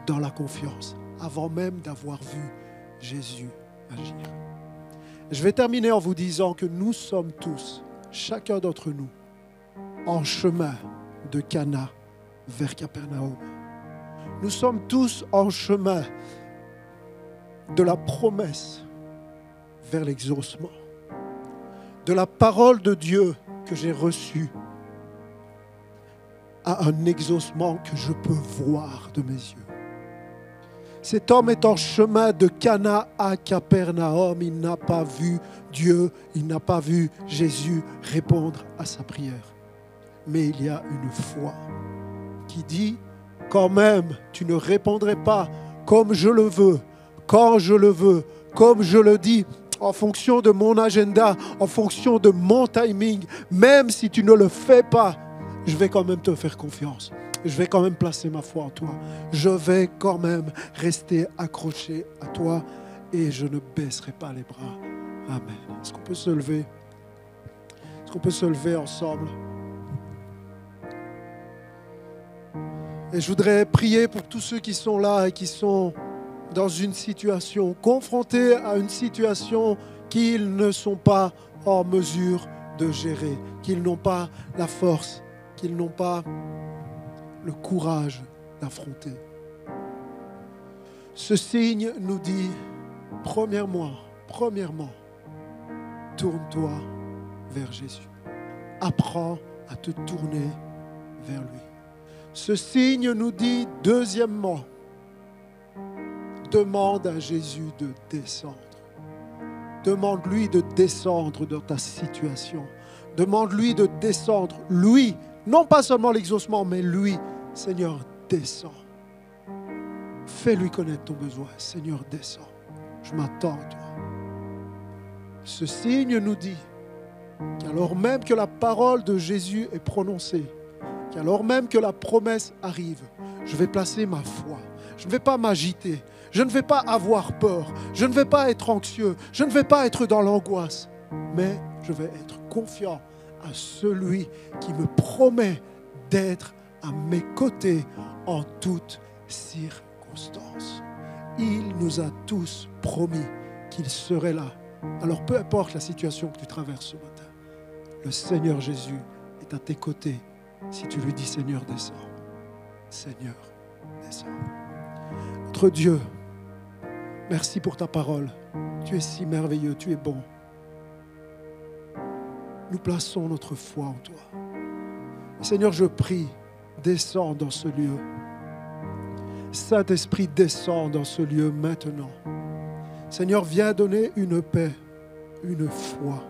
dans la confiance, avant même d'avoir vu Jésus agir. Je vais terminer en vous disant que nous sommes tous, chacun d'entre nous, en chemin de Cana vers Capernaum. Nous sommes tous en chemin de la promesse vers l'exaucement, de la parole de Dieu que j'ai reçue à un exaucement que je peux voir de mes yeux. Cet homme est en chemin de Cana à Capernaum. Il n'a pas vu Dieu, il n'a pas vu Jésus répondre à sa prière. Mais il y a une foi qui dit, quand même tu ne répondrais pas comme je le veux, quand je le veux, comme je le dis, en fonction de mon agenda, en fonction de mon timing, même si tu ne le fais pas, je vais quand même te faire confiance. Je vais quand même placer ma foi en toi. Je vais quand même rester accroché à toi et je ne baisserai pas les bras. Amen. Est-ce qu'on peut se lever? Est-ce qu'on peut se lever ensemble? Et je voudrais prier pour tous ceux qui sont là et qui sont dans une situation, confrontés à une situation qu'ils ne sont pas en mesure de gérer, qu'ils n'ont pas la force, qu'ils n'ont pas le courage d'affronter. Ce signe nous dit, premièrement, tourne-toi vers Jésus. Apprends à te tourner vers lui. Ce signe nous dit, deuxièmement, demande à Jésus de descendre. Demande-lui de descendre dans ta situation. Demande-lui de descendre. Lui, non pas seulement l'exaucement, mais lui, Seigneur, descends. Fais-lui connaître ton besoin. Seigneur, descends. Je m'attends à toi. Ce signe nous dit qu'alors même que la parole de Jésus est prononcée, qu'alors même que la promesse arrive, je vais placer ma foi. Je ne vais pas m'agiter. Je ne vais pas avoir peur. Je ne vais pas être anxieux. Je ne vais pas être dans l'angoisse. Mais je vais être confiant à celui qui me promet d'être à mes côtés en toutes circonstances. Il nous a tous promis qu'il serait là. Alors peu importe la situation que tu traverses ce matin, le Seigneur Jésus est à tes côtés si tu lui dis Seigneur, descends. Seigneur, descends. Notre Dieu, merci pour ta parole. Tu es si merveilleux, tu es bon. Nous plaçons notre foi en toi. Seigneur, je prie, descends dans ce lieu. Saint-Esprit, descends dans ce lieu maintenant. Seigneur, viens donner une paix, une foi,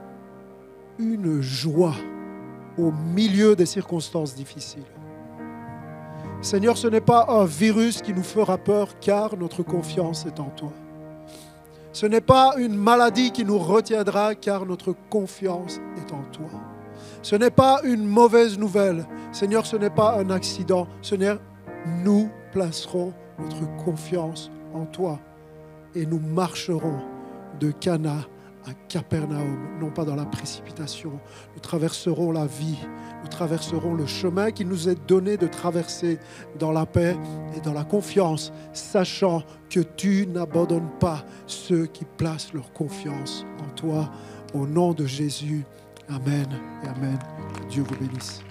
une joie au milieu des circonstances difficiles. Seigneur, ce n'est pas un virus qui nous fera peur, car notre confiance est en toi. Ce n'est pas une maladie qui nous retiendra, car notre confiance est en toi. Ce n'est pas une mauvaise nouvelle. Seigneur, ce n'est pas un accident. Seigneur, nous placerons notre confiance en toi et nous marcherons de Cana à Capernaum, non pas dans la précipitation. Nous traverserons la vie, nous traverserons le chemin qui nous est donné de traverser dans la paix et dans la confiance, sachant que tu n'abandonnes pas ceux qui placent leur confiance en toi. Au nom de Jésus, amen et amen. Que Dieu vous bénisse.